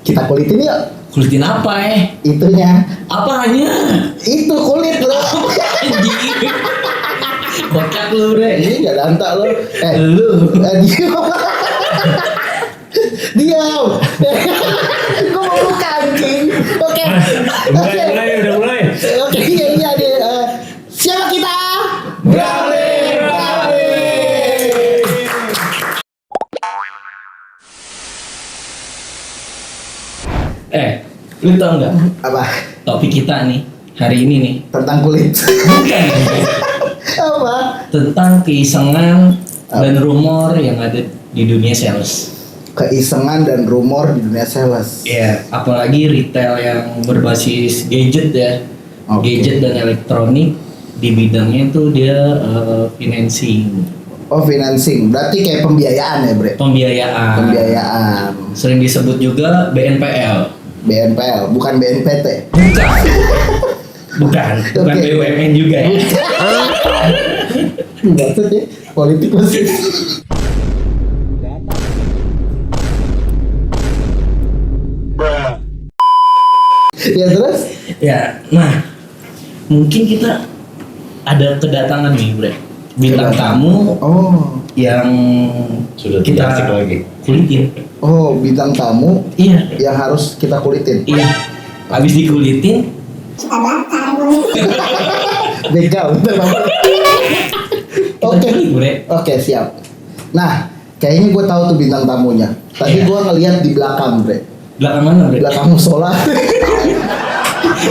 Kita kulitin yuk. Kulitin apa Itunya. Apanya? Itu kulit lo. Anjing. Kocak lu bre. Ini nggak dantak lo. Lu. Diam. Diam. Gue mau buka anjing. Oke. Udah mulai. Oke, iya deh. Siapa kita? Brale. Lu tau nggak? Apa? Topik kita nih hari ini nih Tentang kulit. bukan Apa? tentang keisengan dan rumor yang ada di dunia sales. Keisengan dan rumor di dunia sales. Iya, apalagi retail yang berbasis gadget ya. Oke. Gadget dan elektronik di bidangnya itu dia financing, Oh, financing. Berarti kayak pembiayaan ya, Bre? pembiayaan. Pembiayaan. Sering disebut juga BNPL. BNPL, bukan BNPT. Bukan Oke. BUMN juga ya. Maksudnya politik masih. Ya terus? Ya, nah mungkin kita ada kedatangan nih, Bre. Bintang tamu Oh. yang Sudah kita tidak asik lagi. kulitin. Oh, bintang tamu Iya, yang harus kita kulitin. iya. Habis dikulitin, Begal, betul banget. kita Oke. kulik, Bre. Oke, siap. Nah, kayaknya gue tahu tuh bintang tamunya. Tadi Iya. gue ngeliat di belakang, Bre. Belakang mana, Bre? Belakang musola.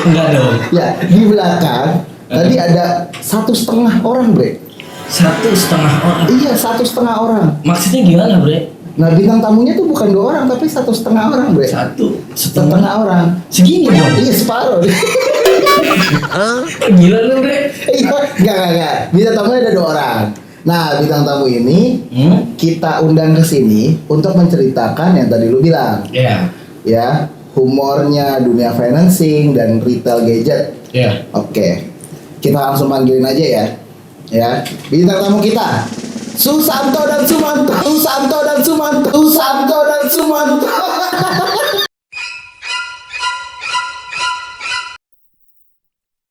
Enggak dong. Ya, di belakang tadi ada 1,5 orang, Bre. 1,5 orang. Iya, 1,5 orang. Maksudnya gimana, Bre? Nah, bintang tamunya tuh bukan 2 orang, tapi 1,5 orang, Bre. 1,5 orang. segini dong. Iya, separuh. Gila lu, Bre. Iya, enggak. Bintang tamunya ada 2 orang. Nah, bintang tamu ini kita undang ke sini untuk menceritakan yang tadi lu bilang, Iya. ya, humornya dunia financing dan retail gadget. Iya. Oke, kita langsung panggilin aja ya. Ya, bintang tamu kita Susanto dan Sumanto.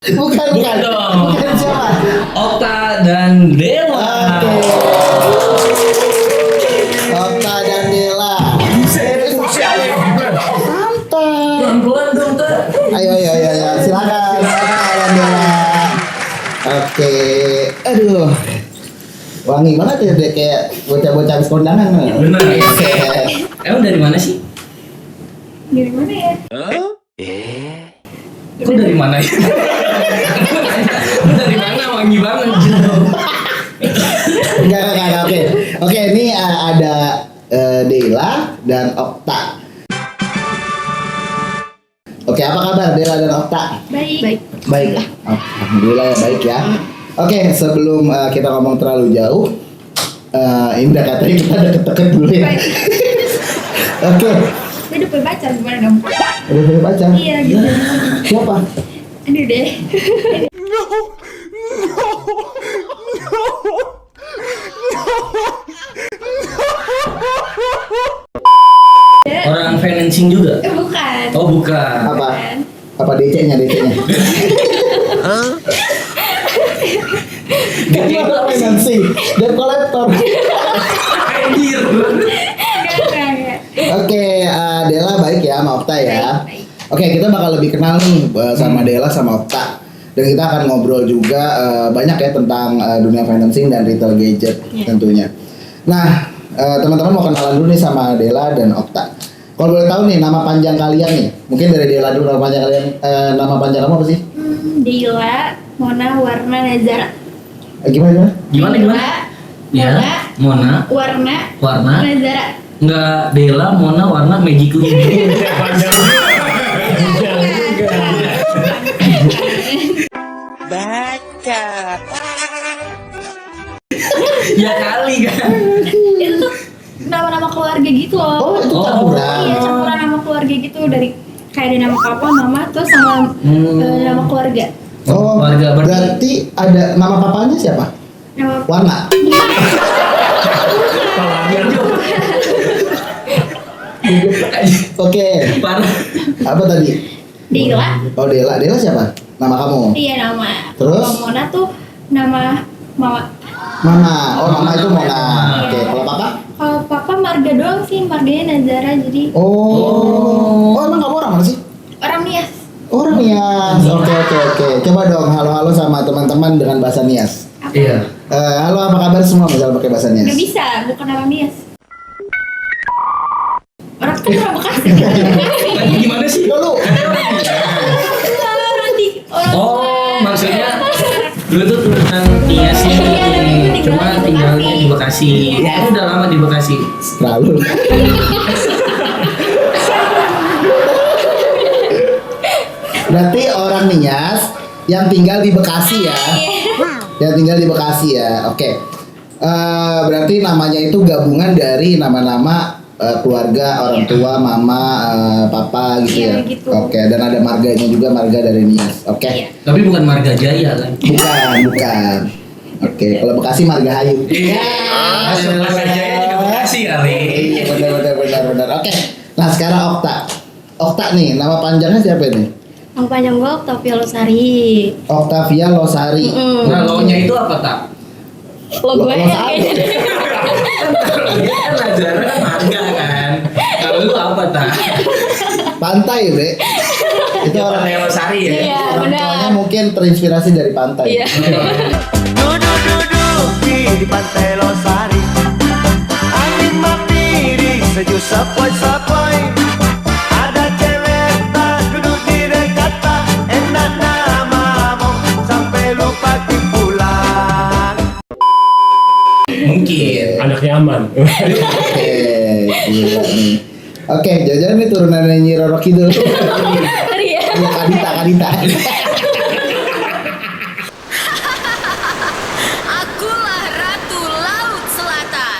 Bukan dong. Bukan siapa? Okta dan Dewa. Oke. Okta dan Dela. Santai. Pelan-pelan dong, Kak. Ayo. Silakan Okta dan Dela. Oke. Aduh. Wangi banget ya, deh kayak bocah-bocah habis kondangan. Benar ya. Emang dari mana sih? Dari mana ya? Kok dari mana ya? Dari mana wangi banget gitu. Enggak. Oke, ini ada Dela dan Okta. Oke, apa kabar Dela dan Okta? Baik. Baik. Alhamdulillah ya, baik ya. Oke, sebelum kita ngomong terlalu jauh, ini udah katanya kita ada deket dulu ya. Baik. Oke, Saya udah punya pacar gimana dong? udah punya pacar? Iya gitu. Siapa? Aduh deh. Orang financing juga? Bukan. Oh, bukan. Apa? Apa DC-nya? Kan Gak apa financing dan kolektor. Anjir. Enggak. Oke, Dela baik ya sama Okta ya. Baik. Oke, kita bakal lebih kenal nih sama Dela sama Okta. Dan kita akan ngobrol juga banyak ya tentang dunia financing dan retail gadget tentunya. Nah, teman-teman mau kenalan dulu nih sama Dela dan Okta. Kalau boleh tahu nih nama panjang kalian nih. Mungkin dari Dela dulu, nama panjang kalian. Nama panjang kamu apa sih? Dila, Mona, Warna, Nazara. Gimana? Gimana? Ya, Mona, Warna, Nazara. Enggak, Dela, Mona, Warna, Magic Link. Ya kali kan. Itu tuh nama-nama keluarga gitu loh. Oh, itu campuran. Iya, campuran nama keluarga gitu dari kayak ada nama papa, mama, terus sama nama keluarga. Oh, Keluarga berarti ada nama papanya siapa? Nama Warna. Oke. Parah. Apa tadi? Dila. Oh Dela. Dela siapa? Nama kamu? Iya nama. Terus? Kalau Mona tuh nama mama. Mama. Oh Mama itu Mona. Oke. Kalau papa? Kalau papa Marga doang sih, Marganya Nazara jadi Oh. Oh emang kamu orang mana sih? orang Nias. Orang Nias. Oke. Coba dong halo-halo sama teman-teman dengan bahasa Nias. Apa? Iya. Halo apa kabar semua misalnya pakai bahasa Nias? Nggak bisa, bukan orang Nias. Orang kan orang Bekasi. Lagi gimana sih? Lalu Orang Oh, maksudnya dulu tuh turunan Nias Iya, tapi nih, tinggal cuma di tinggalnya di Bekasi. Bekasi. Ya, udah lama di Bekasi. terlalu. Berarti orang Nias yang tinggal di Bekasi ya. Yang tinggal di Bekasi ya. Oke. Berarti namanya itu gabungan dari nama-nama keluarga, orang tua, mama, papa gitu ya. Iya, gitu. Oke, dan ada marganya juga, marga dari Nias. Oke. Iya. Tapi bukan Marga Jaya kan? Bukan. Oke, kalau Bekasi Marga Hayu. Iya. Marga Jaya juga Bekasi kali. Iya, benar. Oke. Nah, sekarang Okta nih, nama panjangnya siapa ini? Yang panjang gue Octavia Losari. Octavia Losari. Nah, lo-nya itu apa tak? Lo gue Losari. Kan Nazara kan Marga kan. Kalau lu apa tak? Pantai, Bre. Itu orang Pantai Losari ya. Iya, orang benar. tuanya mungkin terinspirasi dari pantai. Iya. Duduk-duduk di pantai Losari, angin matahari sejuk sepoi-sepoi. Ada cewek tak duduk di dekat tak, enak namamu sampai lupa pulang. Mungkin. Anaknya aman. Oke, gila nih. Oke, jajan nih turunan Nyi Roro Kidul. Iya. Kadita. Akulah Ratu Laut Selatan.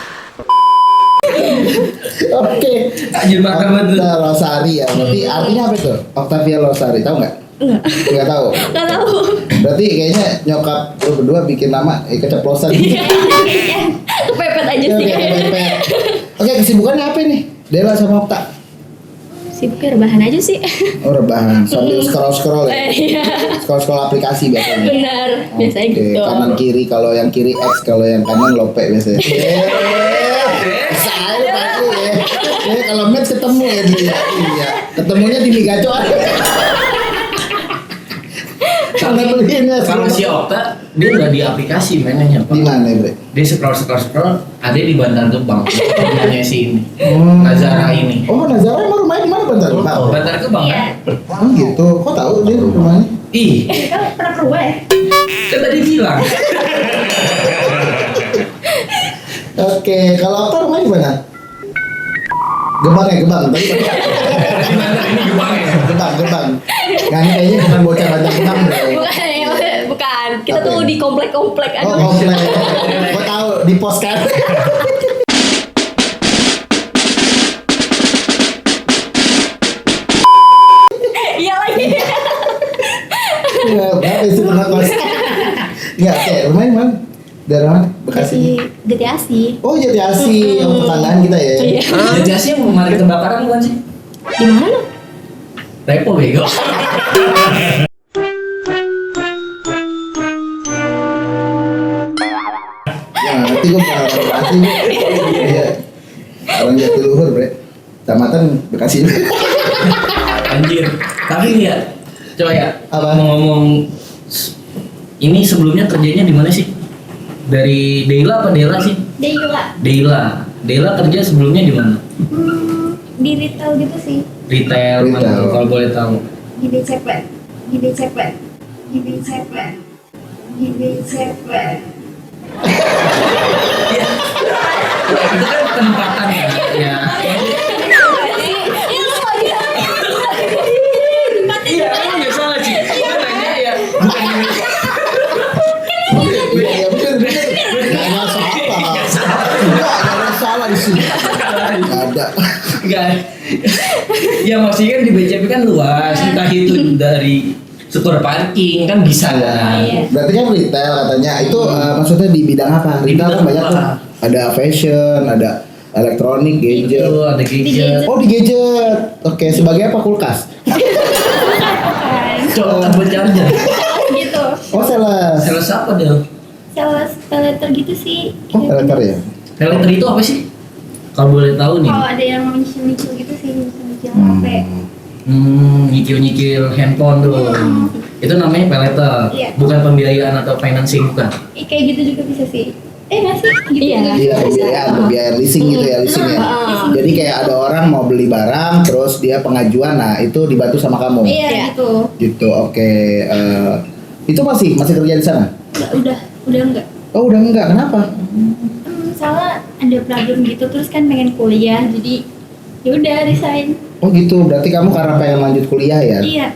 Oke. Anjir bakar banget. Octavia Losari ya. Berarti artinya apa itu? Octavia Losari, tahu nggak? Nggak tahu. Gak tahu. Berarti kayaknya nyokap lu berdua bikin nama keceplosan. Iya. Kepepet aja sih. Oke, kesibukannya apa nih? Dela sama Okta. Sibuk rebahan aja sih. Oh, rebahan sambil scroll ya. Iya. Scroll aplikasi biasanya. Benar. Biasanya Oke, gitu. kanan kiri, kalau yang kiri X, kalau yang kanan lope biasanya. Saya pasti ya. Kalau match ketemu ya dia. Iya. Ketemunya di Migaco. Karena beliinnya Kalau si Okta dia udah di aplikasi mainnya Pak. di mana, Bre? Dia scroll, ada di Bantar Gebang. Namanya si ini. Hmm. Nazara ini. Oh, Nazara emang rumahnya di mana, Bantar? Tahu. Bantar Gebang Iya. kan? Oh gitu. Kok tahu dia rumahnya? Ih, Kan pernah ke rumah ya? kan tadi bilang. Oke, kalau Okta rumahnya di mana? Gebang. Di Bantar ini Gebang ya. Gebang. Nah, ini kayaknya bukan bocah Bantar Gebang, Bre. Bukan. Kita Apa tuh ya? di komplek-komplek. Oh, Aduh. komplek. Gua tahu di pos kan. Iya lagi. Ya, berapa sih tempat pos? Ya, oke, rumahnya mana? Daerah mana? Bekasi. Jati Asi. Oh, Jati Asi, yang tetanggaan kita ya. Iya. Jadi sih yang kemarin kebakaran bukan sih? Di mana? Repo bego. Ya, nanti gua bukan orang Bekasi. Iya. Orang Jatiluhur, Bre. Kecamatan Bekasi. Anjir. Tapi nih ya, coba ya. Apa? Ngomong ini sebelumnya kerjanya di mana sih? Dari Deila apa Dela sih? Deila. Deila kerja sebelumnya di mana? Di retail gitu sih. Retail, mana Retail. tuh, kalau boleh tahu. Di DCP. Itu kan penempatan ya. Ya. Iya, kamu nggak salah sih. Gua nanya ya. Bukan Iya, bener. Nggak ada salah. Nggak ada salah di sini. Nggak ada. Enggak. Ya maksudnya kan di BCP kan luas, entah itu dari super parking kan bisa kan. Iya. Berarti kan retail katanya. Itu maksudnya di bidang apa? Di Retail kan bidang banyak apa? tuh. Ada fashion, ada elektronik, gadget. Itu ada gadget. Oh di gadget. Oke, sebagai apa kulkas? Coba buat charger. gitu. Oh sales. Sales apa Del? Sales peleter gitu sih. Oh elektro ya. Peleter itu apa sih? Kalau boleh tahu nih. Kalau ada yang nyicil-nyicil gitu sih, nyicil HP. Nyicil-nyicil handphone tuh. Itu namanya peleter. Iya. Bukan pembiayaan atau financing bukan. Kayak gitu juga bisa sih. Nggak sih? Gitu Iya. juga. Iya biaya leasing gitu ya leasing ya. Jadi kayak ada orang mau beli barang terus dia pengajuan, nah itu dibantu sama kamu. Iya Iya. gitu. Gitu. Oke. Itu masih kerja di sana? Udah enggak. Oh udah enggak, kenapa? Soalnya ada problem gitu, terus kan pengen kuliah, jadi ya udah resign. Oh gitu, berarti kamu karena pengen lanjut kuliah ya? Iya.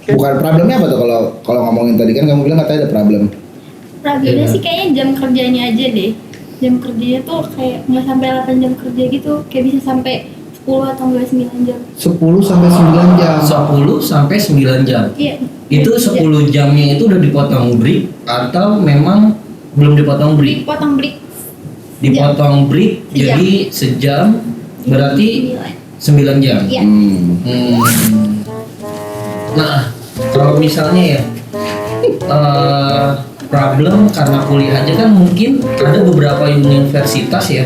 Bukan problemnya apa tuh kalau ngomongin tadi kan kamu bilang katanya ada problem. Problemnya Iya. sih kayaknya jam kerjanya aja deh. Jam kerjanya tuh kayak nggak sampai 8 jam kerja gitu, kayak bisa sampai 10 atau enggak 9 jam. 10 sampai 9 jam. 10 sampai 9 jam. Iya. Itu 10 jamnya itu udah dipotong break atau memang belum dipotong break? Dipotong break. Dipotong break Sejam. jadi sejam berarti 9 jam. Iya. Nah, kalau misalnya ya problem karena kuliah aja kan mungkin ada beberapa universitas ya.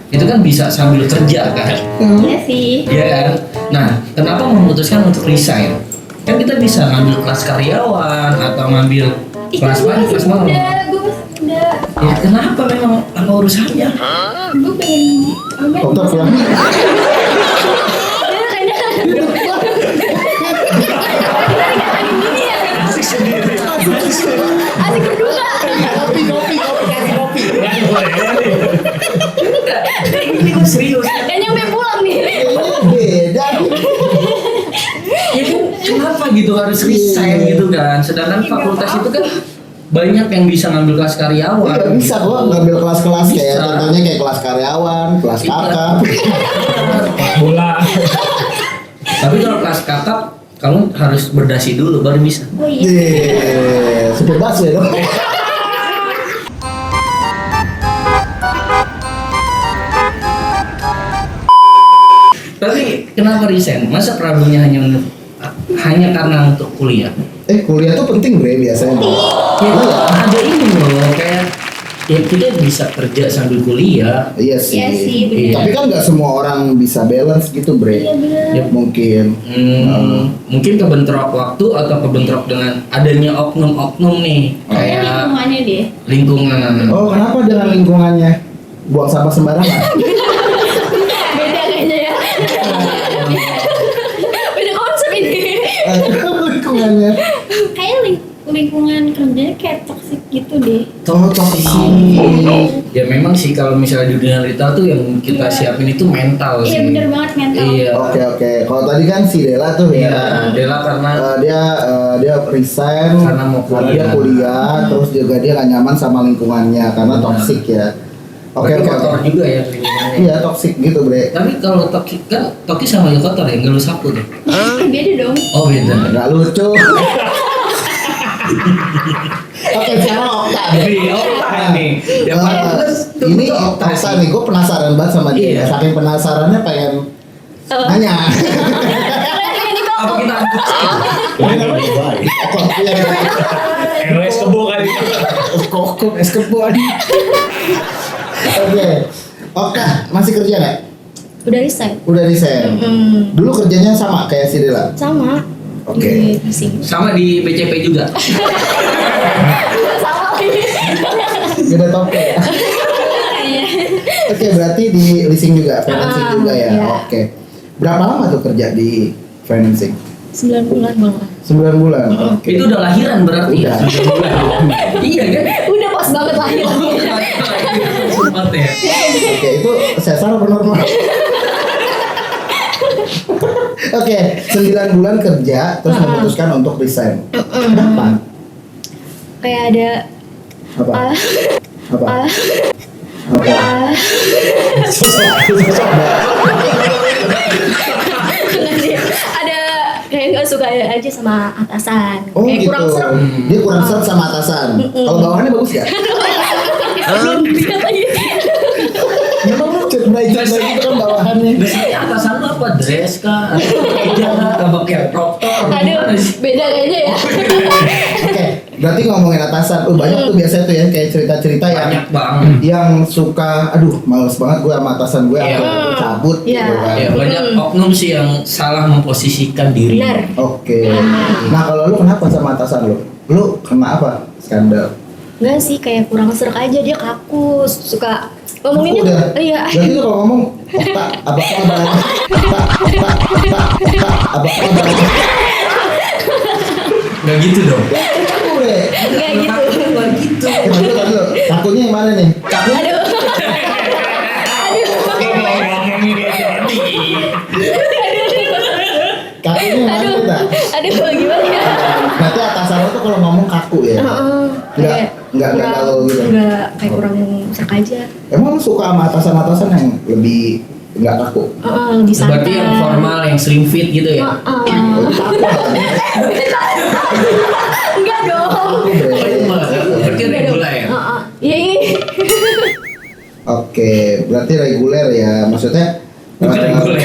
Itu kan bisa sambil kerja kan. Iya sih. Iya kan? Nah, kenapa memutuskan untuk resign? Kan kita bisa ngambil kelas karyawan atau ngambil kelas gue pagi, kelas malam. udah. Ya kenapa memang apa urusannya? Gue pengen. Untuk pulang. Asik berdua. Kopi kasih kopi. Ini gue serius. Dan nyampe pulang nih. Beda. Ya kan kenapa gitu harus resign gitu kan? Sedangkan fakultas itu kan banyak yang bisa ngambil kelas karyawan. Iya bisa kok ngambil kelas-kelas kayak Bisa. contohnya kayak kelas karyawan, kelas Iya. kakak. Bola. Tapi kalau kelas kakap kamu harus berdasi dulu baru bisa. Oh iya. Supir busway dong. Tapi kenapa resign? Masa problemnya hanya karena untuk kuliah? Kuliah tuh penting bre biasanya. Ya, ada ini loh kayak ya kita bisa kerja sambil kuliah. Iya sih. Iya sih, bener. Tapi kan nggak semua orang bisa balance gitu bre. Iya bener. Ya, mungkin. Mungkin kebentrok waktu atau kebentrok dengan adanya oknum-oknum nih Kayaknya kayak lingkungannya deh. lingkungan. Oh kenapa dengan lingkungannya? Buang sampah sembarangan. Beda kayaknya ya. Beda konsep ini. Lingkungannya. Kayak lingkungan kerjanya kayak toxic gitu deh. Toxic. Ya memang sih kalau misalnya di dunia retail tuh yang kita Iya. siapin itu mental Iya sih. bener banget mental. Iya. Oke. Kalau tadi kan si Dela tuh Iya, ya. Dela karena Dia resign Karena mau karena dia kuliah, terus juga dia gak nyaman sama lingkungannya karena Benar. toxic ya. Oke. kotor juga ya lingkungannya. Iya toxic gitu bre. Tapi kalau toxic kan toxic sama aja kotor ya, nggak lu sapu tuh. Beda dong. Oh beda. Gak lucu. Oke sekarang Okta deh. Nih, nih. Yang paling bagus tuh Ini tuh Okta nih, gue penasaran banget sama dia. Iya. Saking penasarannya pengen nanya. Apa kita RS kebo kali. Kokok es kebun. Oke. Okta masih kerja nggak? Udah resign. Udah resign. Dulu kerjanya sama kayak si Dela. Sama. Oke. Di sini. sama di BCP juga? Sama lagi. Beda topik ya. Oke, berarti di leasing juga, financing juga ya. Iya. Oke. Berapa lama tuh kerja di financing? 9 bulan malah. 9 bulan. Oke. Itu udah lahiran berarti. Udah. Iya kan? Udah pas banget lahir. Sempat ya. Oke, itu sesar apa normal? Oke, 9 bulan kerja terus memutuskan untuk resign. Kenapa? Kayak ada Apa? ah, Apa? ah, Apa? ah. Ada kayak nggak suka aja sama atasan. Oh Kayak gitu. kurang serem. Dia kurang serem sama atasan. Kalau bawahannya bagus ya? Belum dilihat lagi. Memang lucu Baju kan bawahannya. Biasanya atasan lu apa? Dress kah? Atau kemeja kah? Atau pakai crop top? Aduh, Gimana sih? beda kayaknya ya. Oke, berarti ngomongin atasan, banyak tuh biasanya tuh ya kayak cerita-cerita yang Banyak banget. yang suka, aduh males banget gue sama atasan gue, Iya. aku cabut Iya. gitu kan. Ya banyak oknum sih yang salah memposisikan diri. Benar. Oke. Nah kalau lu kenapa sama atasan lu? Lu kena apa? Skandal. Enggak sih, kayak kurang serak aja, dia kaku, suka ngomonginnya Aku tuh. udah. Iya. Berarti lu kalau ngomong, tak, apa kabar? Apa kabar? Nggak gitu dong. Aku deh. Enggak gitu. Nggak gitu. Tadi lu, takunya yang mana nih? Aduh. Kakunya yang mana kita? Aduh, gimana ya? Berarti atasan lu tuh kalau ngomong kaku ya? Nggak galau gitu? Enggak, kayak kurang serak aja. Emang lu suka sama atasan-atasan yang lebih nggak kaku? Lebih santai. Berarti yang formal, yang slim fit gitu ya? Oh, itu kaku kan? Enggak dong. Kaku Berarti reguler ya? Iya, iya. Oke, berarti reguler ya, maksudnya Bukan reguler.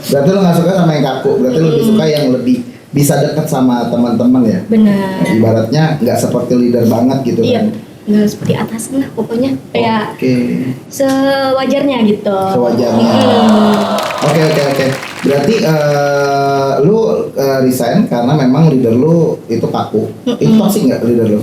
berarti lo nggak suka sama yang kaku, berarti lo lebih suka yang lebih bisa dekat sama teman-teman ya. Benar. Ibaratnya nggak seperti leader banget gitu Iya. kan. Enggak seperti atasan lah pokoknya. Kayak Oke, sewajarnya gitu. sewajarnya. Oke. Berarti lu resign karena memang leader lu itu kaku. Itu toxic nggak leader lu?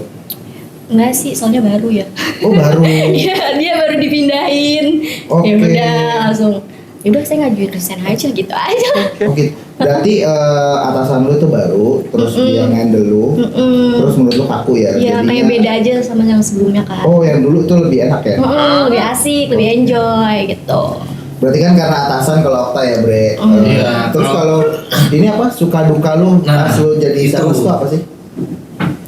Enggak sih, soalnya baru ya. Oh baru. Iya, dia baru dipindahin. Oke. Ya udah langsung. Ya udah saya ngajuin resign aja gitu aja. Oke, berarti atasan lu itu baru, terus dia ngendel lu, terus menurut lu kaku ya? Iya, kayak beda aja sama yang sebelumnya kan. Oh, yang dulu tuh lebih enak ya? Lebih asik, lebih enjoy gitu. Berarti kan karena atasan kalau Okta ya Bre. Iya. Terus kalau ini apa suka duka lu Nah, pas lu jadi itu. sales tuh apa sih?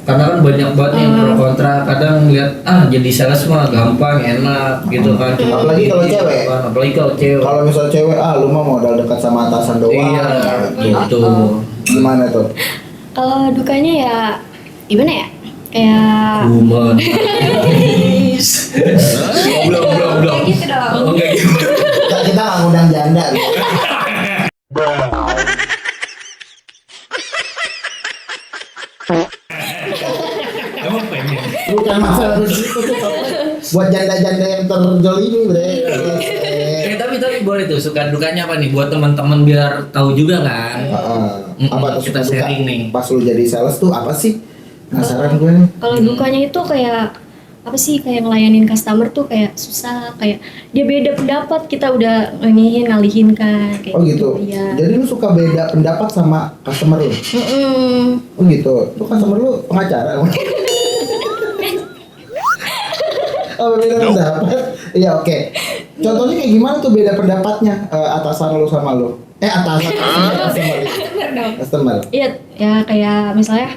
Karena kan banyak banget nih yang pro kontra. Kadang lihat jadi sales mah gampang, enak gitu kan. Cuma Apalagi kalau gitu cewek. kan. Apalagi kalau cewek. Kalau misal cewek, lu mah modal dekat sama atasan doang. Iya, gitu. Gimana tuh? Kalau dukanya ya gimana ya? Kayak Woman. Belum. Kayak gitu dong. Oh, enggak gitu. Kita nggak ngundang janda. Gitu. Emang pengen. Bukan masalah rezeki tuh. Buat janda-janda yang terjolimi Bre. Tapi boleh tuh suka dukanya apa nih buat teman-teman biar tahu juga kan. Apa tuh Kita suka duka? sharing nih. Pas lu jadi sales tuh apa sih? Penasaran gue nih. kalau dukanya itu kayak apa sih, kayak ngelayanin customer tuh kayak susah, kayak dia beda pendapat, kita udah ngalihin kan kayak Oh gitu. Iya. Jadi lu suka beda pendapat sama customer lu? Oh gitu. Lu customer lu pengacara? Oh beda pendapat. Iya oke. Contohnya kayak gimana tuh beda pendapatnya atasan lu sama lu? Atasan customer. Iya, ya kayak misalnya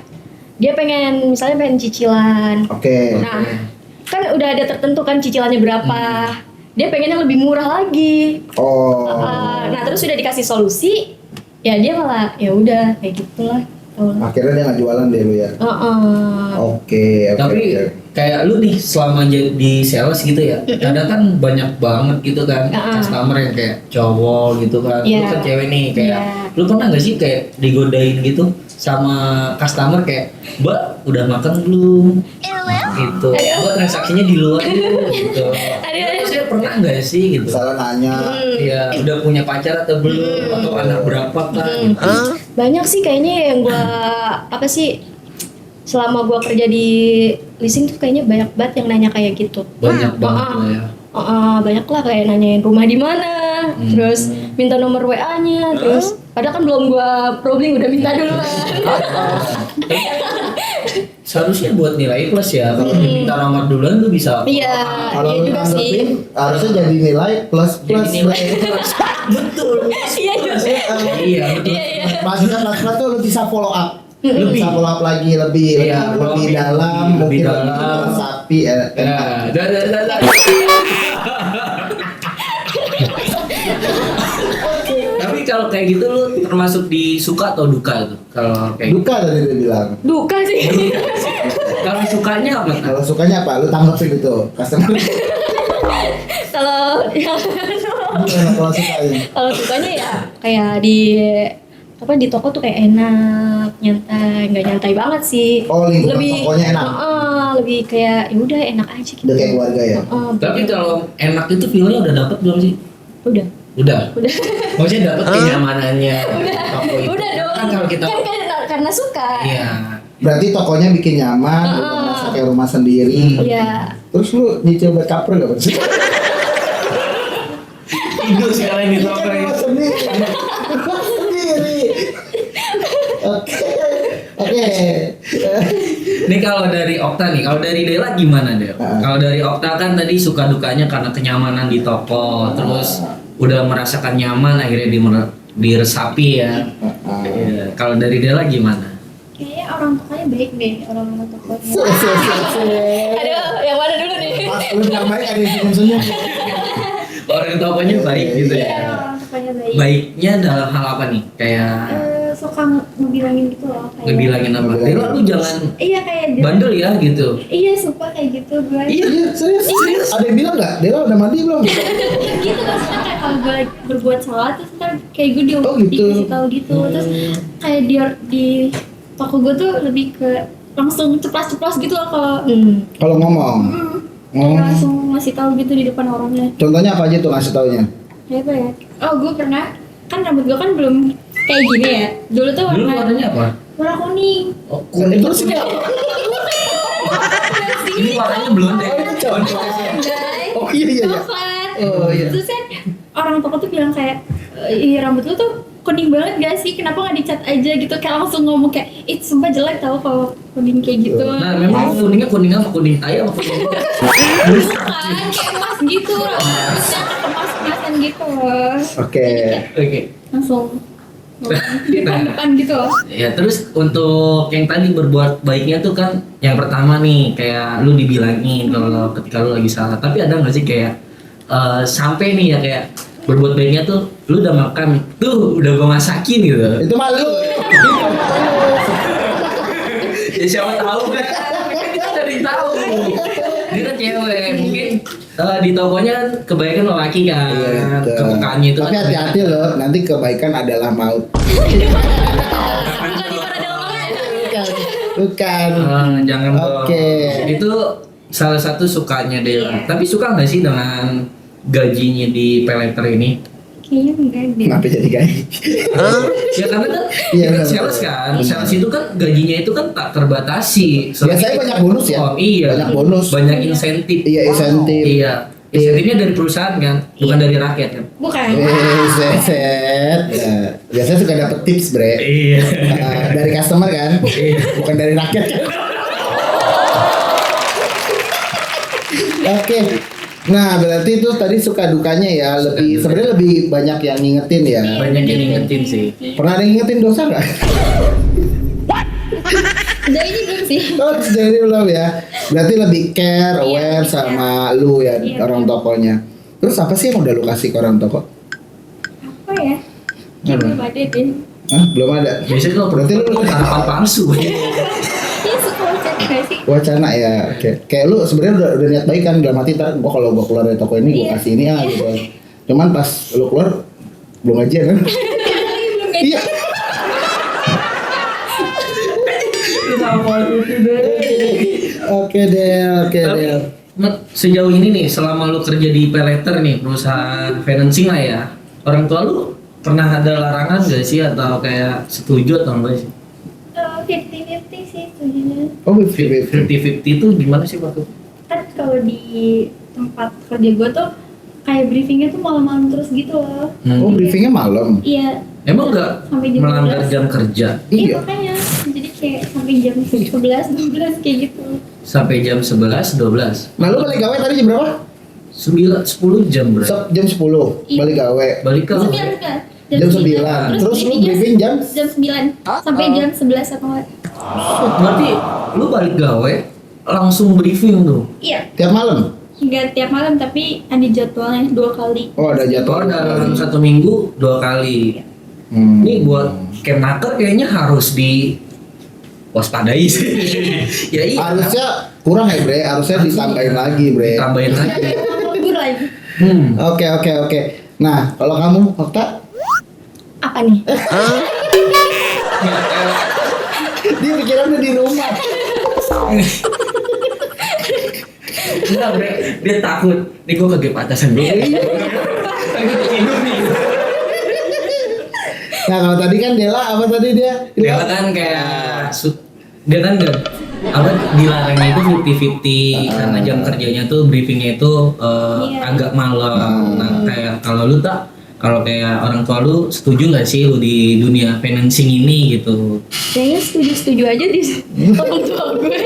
dia pengen cicilan. Oke. Nah, kan udah ada tertentu kan cicilannya berapa. Dia pengennya lebih murah lagi. Oh. Nah, terus sudah dikasih solusi, ya dia malah ya udah kayak gitulah. Akhirnya dia nggak jualan deh lu ya. Oke. Tapi kayak lu nih selama jadi sales gitu ya, kadang kan banyak banget gitu kan customer yang kayak cowok gitu kan. Lu Iya. kan cewek nih kayak, Iya. lu pernah gak sih kayak digodain gitu sama customer kayak, Mbak udah makan belum? Gitu. Mbak transaksinya di luar dulu gitu. Saya pernah gak sih gitu? Salah nanya. Iya, udah punya pacar atau belum? Atau anak berapa kan? Gitu. Banyak sih kayaknya yang gua apa sih, selama gua kerja di leasing tuh kayaknya banyak banget yang nanya kayak gitu. Banyak banget lah ya. Banyak lah kayak nanyain rumah di mana, terus minta nomor WA-nya, terus padahal kan belum gua probing udah minta duluan. Seharusnya buat nilai plus ya. Kalau diminta nomor duluan lu bisa. Iya, Kalau iya lu juga sih. tanggepin harusnya jadi nilai plus plus. Jadi nilai plus. Betul. Iya juga. Iya, betul. Maksudnya plus plus tuh lu bisa follow up. Lebih. Bisa follow up lagi lebih Iya, follow lebih up dalam, lebih mungkin dalam. sapi Nah, dah. Tapi kalau kayak gitu lu termasuk di suka atau duka tuh? Kalau kayak gitu. duka tadi dia bilang. Duka sih. Kalau sukanya apa? Kalau sukanya apa? Lu tanggepin itu customer. Kalau Kalau sukanya. kalau sukanya ya kayak di toko tuh kayak enak, nyantai, nggak nyantai banget sih. Oh, lingkungan tokonya enak. Lebih kayak ya udah enak aja gitu. Udah kayak keluarga ya? Tapi kalau enak itu feelnya udah dapet belum sih? Udah. Udah. Maksudnya dapet kenyamanannya toko itu. Udah dong. Kan kalau kita karena suka. iya. Berarti tokonya bikin nyaman, udah merasa kayak rumah sendiri. Iya. Terus lu nyicil buat cover gak? Tidur sekarang di toko ya. Rumah sendiri. Oke. Nih kalau dari Okta nih, kalau dari Dela gimana Del? Kalau dari Okta kan tadi suka dukanya karena kenyamanan di toko, terus udah merasakan nyaman akhirnya diresapi ya. Iya. Kalau dari Dela gimana? Kayaknya orang tuanya baik deh, orang tokonya. Aduh, yang mana dulu nih? Pas lu bilang baik ada yang senyum-senyum. Orang tokonya baik gitu Iya, ya. orang tuanya baik. Baiknya dalam hal apa nih? Kayak Suka ngebilangin gitu loh. Kayak, ngebilangin apa? Dela lu jangan Iya kayak bandel ya gitu. Iya suka kayak gitu gue. Iya, serius. Ada yang bilang nggak? Dela udah mandi belum? Gitu maksudnya kayak kalau gue berbuat salah terus ntar kayak gue Oh, gitu. dikasih tahu gitu. Terus kayak dia di toko gue tuh lebih ke langsung ceplas-ceplas gitu loh kalau Kalau ngomong. kayak langsung ngasih tahu gitu di depan orangnya. Contohnya apa aja tuh ngasih taunya? Kayak apa ya? Oh gue pernah kan rambut gue kan belum kayak gini ya. Dulu tuh Dulu warnanya apa? warna kuning. Oh, Kuning terus ini apa? ini warnanya blonde. Oh iya. Coklat. Oh, iya. Terus kan orang toko tuh bilang kayak iya rambut lu tuh kuning banget gak sih? Kenapa gak dicat aja gitu? Kayak langsung ngomong kayak ih sumpah jelek tau kalau kuning kayak gitu. Nah, memang kuningnya kuning apa? Kuning tai apa kuning? Bukan kayak emas gitu rambutnya emas-emasan gitu loh. Oke. Oke. Langsung ngomong di depan gitu loh. Ya terus untuk yang tadi berbuat baiknya tuh kan yang pertama nih kayak lu dibilangin kalau ketika lu lagi salah. Tapi ada nggak sih kayak sampai nih ya kayak berbuat baiknya tuh lu udah makan tuh udah gua masakin gitu. Itu malu. Ya siapa tahu kan? Kita ada yang tahu. Dia kan cewek mungkin di tokonya kan kebanyakan lelaki kan. Betul. Kepekaannya itu. Tapi kan- hati-hati loh, nanti kebaikan adalah maut. Bukan. Jangan dong. Oke. Itu salah satu sukanya Dela. Tapi suka nggak sih dengan gajinya di peleter ini? Kayaknya enggak deh. Kenapa jadi kayak? Ya karena kan Iya, kita benar. sales kan, sales itu kan gajinya itu kan tak terbatasi. Biasanya banyak bonus ya? Oh iya. Banyak bonus. Banyak insentif. Iya, insentif. Iya. Insentifnya dari perusahaan kan, bukan dari rakyat kan. Bukan. Set. Ya. Biasanya suka dapet tips, Bre. Iya. Dari customer kan? Bukan dari rakyat kan? Oke. Nah, berarti itu tadi suka dukanya ya, lebih sebenarnya lebih banyak yang ngingetin ya. Banyak yang ingetin sih. Pernah ada yang ngingetin dosa nggak? Jadi ini belum sih. Oh, jadi belum ya. Berarti lebih care, aware sama lu ya Iya, orang iya. tokonya. Terus apa sih yang udah lu kasih ke orang toko? Apa ya? Kayak belum ada deh. Hah? Belum ada. Biasanya kalau Berarti lu harapan palsu. Iya suka wacana gak sih? wacana ya. Kayak lu sebenarnya udah niat baik kan dalam hati ntar gua kalau gua keluar dari toko ini gua Iya. kasih ini gitu. Cuman pas lu keluar belum aja kan? Belum ada. Iya. Oke deh. Tapi sejauh ini nih, selama lu kerja di peleter nih, perusahaan financing lah ya, orang tua lu pernah ada larangan gak sih atau kayak setuju atau enggak sih? 50-50 sih setujunya. Oh, 50-50. 50-50 itu gimana sih waktu? Kan kalau di tempat kerja gue tuh kayak briefingnya tuh malam-malam terus gitu loh. Oh, briefingnya malam. Iya. Emang nggak Sampai jam melanggar 12. jam kerja? Iya Iya. makanya. Jadi kayak sampai jam 11-12 kayak gitu. Sampai jam 11, 12? Nah, lu balik gawe tadi jam berapa? 9, 10 jam berarti? Jam 10 Iya. balik gawe. Balik ke... Sembilan. Jam 9. Terus lu briefing jam? Jam 9 sampai jam 11 atau enggak? Berarti lu balik gawe langsung briefing tuh? Iya. Tiap malam? Enggak tiap malam tapi ada jadwalnya 2 kali. Oh, ada Atau jadwal. dalam 1 minggu 2 kali? Hmm. Ini buat Kemnaker kayaknya harus waspadai sih. Ya iya. Harusnya kurang ya bre, harusnya ditambahin lagi bre. Tambahin lagi. Kabur lagi. Oke. Nah, kalau kamu Okta, Apa nih? dia pikiran udah di rumah. Enggak bre, dia takut. Nih gue kagak patasan dulu. Takut tidur nih. Nah, kalau tadi kan Dela apa tadi dia? Dia kan kayak dia kan nggak apa dilarangnya itu 50-50 karena jam kerjanya tuh briefingnya itu agak malam. Nah kayak kalau lu tak kalau kayak orang tua lu setuju nggak sih lu di dunia financing ini gitu? Kayaknya setuju aja di orang tua gue.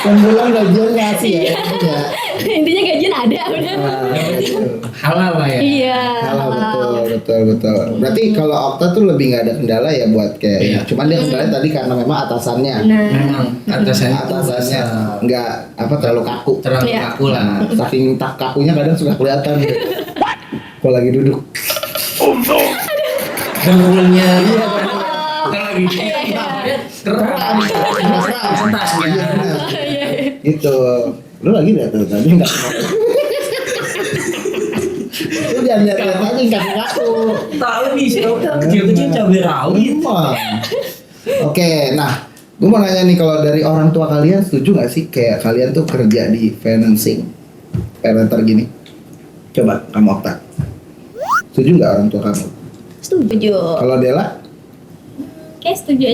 Yang bilang gajian ngasih ya. Intinya gajian ada udah. Halal lah ya. Iya. Betul. Berarti kalau Okta tuh lebih nggak ada kendala ya buat kayak Iya. cuman dia kendala tadi karena memang atasannya. Nah, Memang atasannya nggak apa terlalu kaku. terlalu Iya. kaku lah. Nah, saking tak kakunya kadang sudah kelihatan gitu. Kalau lagi duduk. Dengkulnya Iya, kalau lagi keram konsentrasinya. Gitu. Lu lagi lihat tuh tadi enggak. Lu jangan lihat aja enggak kaku. Tahu nih siapa kecil-kecil cabai rawit. Oke, nah, gue mau nanya nih kalau dari orang tua kalian setuju nggak sih kayak kalian tuh kerja di financing, parenter gini? Coba kamu Okta, setuju nggak orang tua kamu? setuju. Kalau Dela, Kayak setuju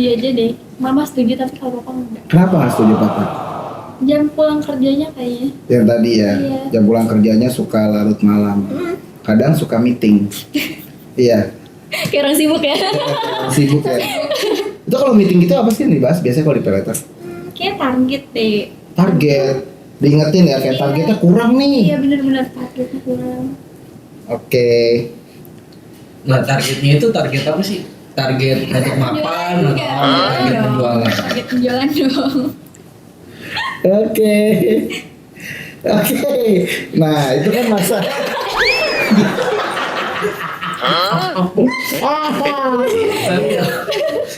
aja deh. Mama setuju tapi kalau papa enggak. kenapa nggak setuju papa? Jam pulang kerjanya kayaknya. Yang tadi ya, Iya. jam pulang kerjanya suka larut malam, kadang suka meeting, iya, Kayak orang sibuk ya. sibuk ya. Itu kalau meeting gitu apa sih yang dibahas biasanya kalau di parenter? Kayak target deh. Target, diingetin ya kayak Iya. targetnya kurang nih. Iya benar-benar targetnya kurang. Oke. Nah targetnya itu target apa sih? Target untuk mapan atau target penjualan? Target penjualan dong. Oke. Nah, itu kan masa.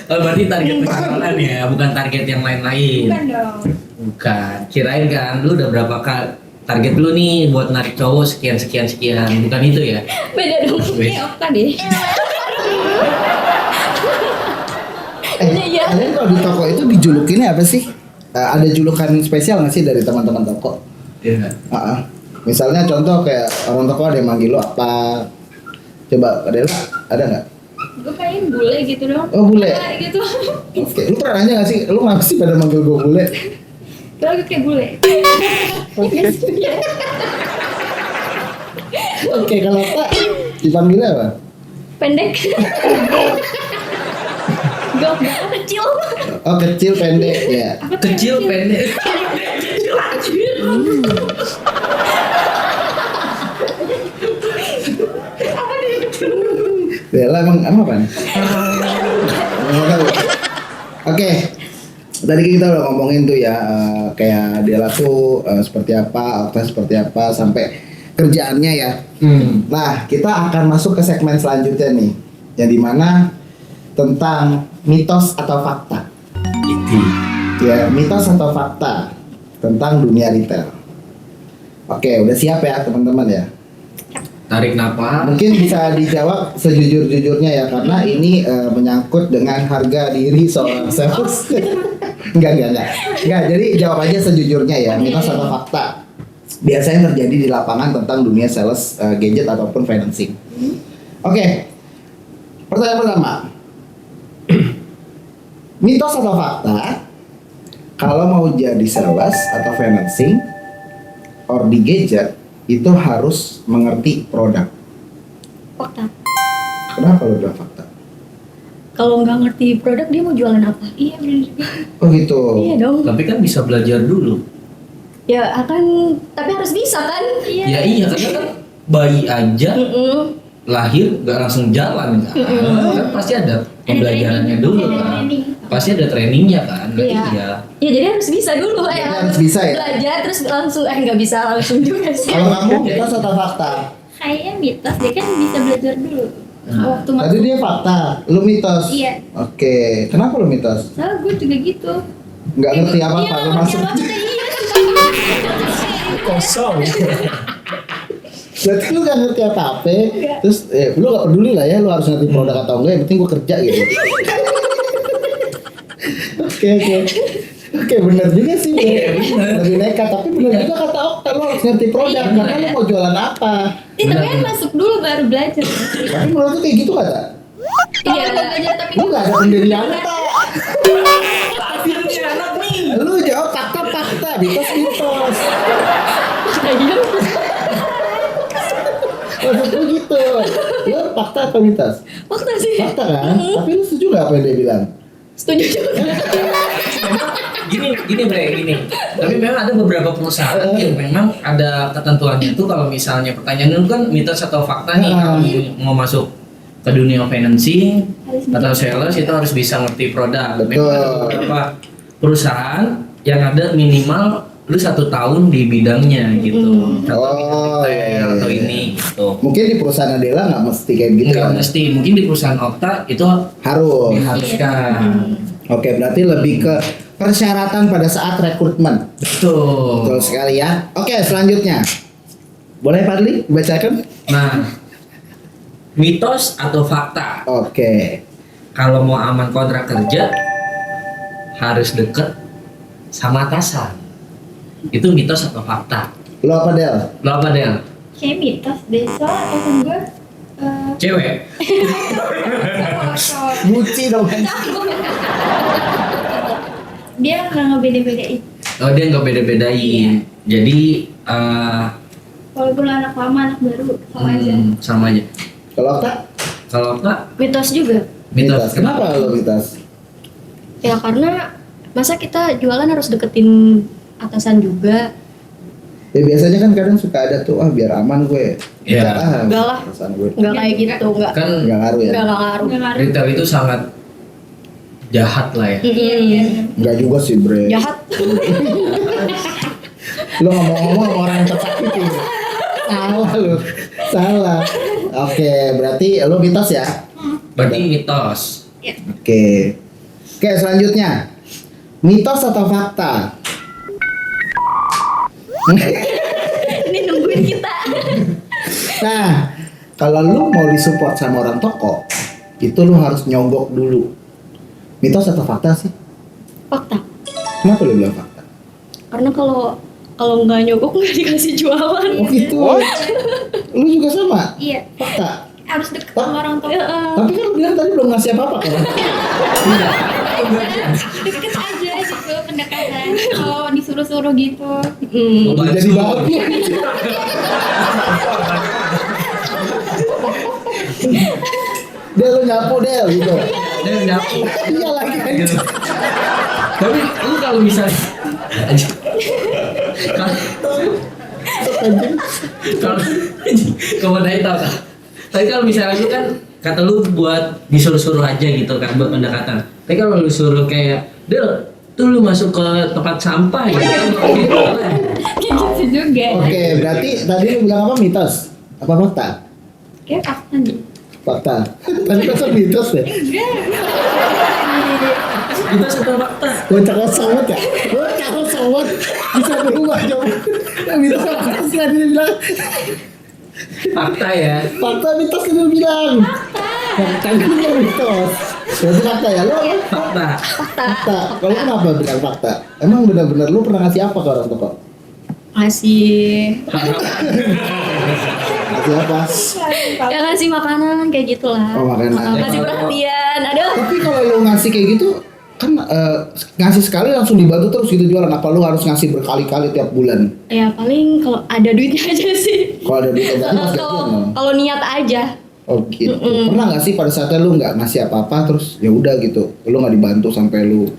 Oh, berarti target penjualan ya, bukan target yang lain-lain. Bukan dong. Bukan. Kirain kan, lu udah berapa kali target lu nih buat narik cowok sekian. Bukan itu ya? Beda dong. Kayak Okta deh. Iya. Kalian kalau di toko itu dijulukinnya apa sih? Ada julukan spesial nggak sih dari teman-teman toko? Iya. Misalnya contoh kayak orang toko ada yang manggil lo apa? Coba Adela, ada nggak? Gue pengen bule gitu dong. Oh, bule. Kayak gitu. Oke, lu pernah nanya nggak sih? Lu ngapa sih pada manggil gue bule? Kalau gue kayak bule. Oke, kalau Pak dipanggilnya apa? Pendek. Gak kecil. Oh, kecil pendek ya. Kecil, pendek. Dela emang apa nih? Nggak tahu. Oke, tadi kita udah ngomongin tuh ya kayak Dela tuh seperti apa, Okta seperti apa, sampai kerjaannya ya. Nah, kita akan masuk ke segmen selanjutnya nih, yang dimana tentang mitos atau fakta. Itu. Ya, mitos atau fakta tentang dunia retail. Oke, udah siap ya teman-teman ya? Tarik napas. Mungkin bisa dijawab sejujur-jujurnya ya, karena ini menyangkut dengan harga diri seorang sales. Enggak. Jadi jawab aja sejujurnya ya, mitos atau fakta. Biasanya terjadi di lapangan tentang dunia sales gadget ataupun financing. Oke. Pertanyaan pertama. Mitos atau fakta? Kalau mau jadi sales atau financing or di gadget itu harus mengerti produk. Fakta. Kenapa lo bilang fakta? Kalau nggak ngerti produk dia mau jualan apa? Iya benar juga. Oh gitu. Iya dong. Tapi kan bisa belajar dulu. Ya akan, tapi harus bisa kan? Ya iya, karena kan bayi aja lahir nggak langsung jalan kan. Kan pasti ada pembelajarannya dulu kan. Pasti ada trainingnya kan. Berarti Iya. ya. Ya jadi harus bisa dulu Jadi ya. harus bisa ya? Belajar terus langsung nggak bisa langsung juga sih. Kalau kamu mitos atau fakta? Kayaknya mitos dia kan bisa belajar dulu. Waktu Tadi masuk. dia fakta, lu mitos. Iya. Oke, kenapa lu mitos? Soalnya gue juga gitu. Nggak ngerti apa-apa, Iya, lu ngerti masuk. apa-apa, iya. Kosong. Berarti lu gak ngerti apa-apa, terus lu gak peduli lah ya, lu harus ngerti produk atau enggak, yang penting gua kerja gitu. Oke, bener juga sih. Lebih nekat, tapi bener juga kata Okta, lu harus ngerti produk, Iya, karena lu mau jualan apa. Tapi kan masuk dulu baru belajar. Tapi menurut lu kayak gitu kata? Iya, belajar tapi Lu gak ada pendirian tak? Tapi ini anak nih. Lu jawab fakta, mitos. Maksud lu gitu. Lu fakta atau mitos? Fakta sih. Fakta kan? Tapi lu setuju gak apa yang dia bilang? Setuju juga. Gini Bre, gini. Tapi memang ada beberapa perusahaan yang memang ada ketentuannya tuh kalau misalnya pertanyaan itu kan mitos atau fakta nih kalau mau masuk ke dunia financing atau sales itu harus bisa ngerti produk. Betul. Memang ada beberapa perusahaan yang ada minimal lu 1 tahun di bidangnya gitu. Oh, iya. Atau ini gitu. Mungkin di perusahaan Adela nggak mesti kayak gitu. Enggak kan? mesti, mungkin di perusahaan Okta itu Harus. diharuskan. Oke, berarti lebih ke persyaratan pada saat rekrutmen. Betul. Betul sekali ya. Oke, selanjutnya. Boleh Padli bacakan? Nah, mitos atau fakta? Oke. Kalau mau aman kontrak kerja harus deket sama atasan. Itu mitos atau fakta? Lo apa Del? Lo apa Del? kayak mitos deh. Soalnya atasan gue Cewek? cowok. Buci dong. Dia nggak ngebeda-bedain. Oh dia nggak beda-bedain. Jadi Walaupun anak lama anak baru sama aja. sama aja. Kalau Okta? Kalau Okta Mitos juga. mitos. Kenapa lo mitos? Ya karena masa kita jualan harus deketin atasan juga. Ya biasanya kan kadang suka ada tuh biar aman gue. Iya. Enggak lah. Perasaan gue. Nggak kayak gitu, nggak. Kan Enggak ngaruh ya. Nggak ngaruh. Nggak ngaruh. retail itu sangat jahat lah ya. Iya. Enggak juga sih, Bre. Jahat. Lo ngomong-ngomong sama orang yang tersakiti. Salah lo. Salah. Oke, berarti lo mitos ya? Berarti mitos. Oke. Oke, selanjutnya. Mitos atau fakta? Ini nungguin kita. Nah, kalau lu mau disupport sama orang toko, itu lu harus nyogok dulu. Mitos atau fakta sih? Fakta. Kenapa lu bilang fakta? Karena kalau nggak nyogok nggak dikasih jualan. Oh gitu. Lu juga sama? Iya. Fakta. Harus deket sama orang tua. Tapi kan lu bilang tadi belum ngasih apa-apa kan? Deket aja gitu pendekatan. Kalau disuruh-suruh gitu. Udah jadi babi. Del lu nyapu Del gitu. Dan nyapu. Iya lagi kan. Tapi lu kalau misalnya kalau kamu tadi tahu kan? Tapi kalau misalnya lu kan kata lu buat disuruh-suruh aja gitu kan buat pendekatan. Tapi kalau lu suruh kayak Del, tuh lu masuk ke tempat sampah gitu kan gitu kan. Kayak gitu juga. Oke, berarti tadi lu bilang apa mitos? Apa fakta? Kayak fakta nih. Fakta. Tadi kan mitos deh. Kita satu fakta. Bocah kosong ya. Bocah kosong bisa berubah jauh. Yang mitos apa fakta sih tadi dia bilang? Fakta ya. Fakta mitos kan dia bilang. Fakta kan dia mitos. Berarti fakta ya lo? Fakta. Fakta. Kalau kenapa bilang fakta? Emang benar-benar lu pernah ngasih apa ke orang toko? Ngasih Ngasih apa? ya ngasih makanan kayak gitulah. Oh, makanan. Ngasih perhatian. Aduh. Tapi kalau lu ngasih kayak gitu kan ngasih sekali langsung dibantu terus gitu jualan, apa lu harus ngasih berkali-kali tiap bulan? Ya paling kalau ada duitnya aja sih. Kalau ada duit berarti pas gajian dong. Kalau niat aja. Oh gitu. Pernah nggak sih pada saatnya lu nggak ngasih apa-apa terus ya udah gitu, lu nggak dibantu sampai lu?